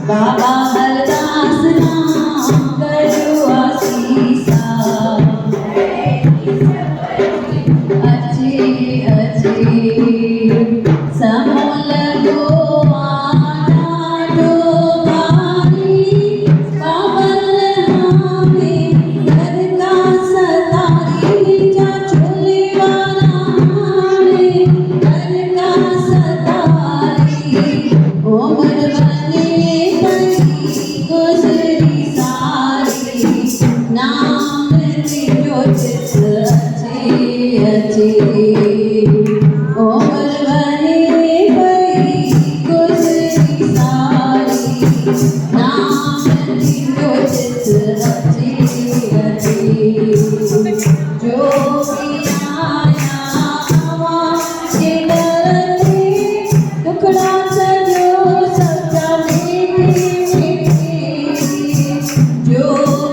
बाबा हरदास नाम करो आसीसा अच्छे समोल दो आना दो भाई पावन हमें घर का सतारी जा चोले वाला हमें घर का सतारी उम्र बने गुजरी सारी नाम जो चित अच्छे उम्र बने गई गुजरी सारी नाम जो चित अच्छे जो भी आया हवा के डरते टुकड़ा चलो सच्चा जो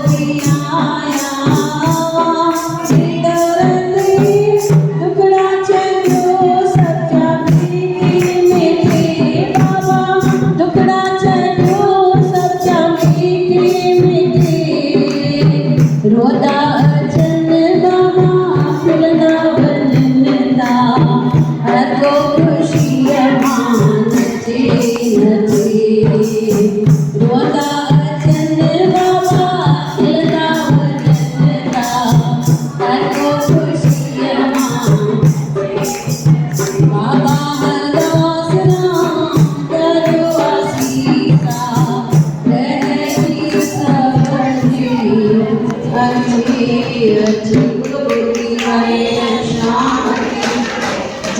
भी आया टुकड़ा चलो सच्चा मीठे बाबा टुकड़ा चलो सच्चा मीठे रोदा अचन बाबा खिलना बनता हर को खुशी मान नचे रोदा अचन बाबा खिलना बनता हर को खुशी मान बाबा हरदास नाम करो आसीसा रहे सब अच्छे अच्छे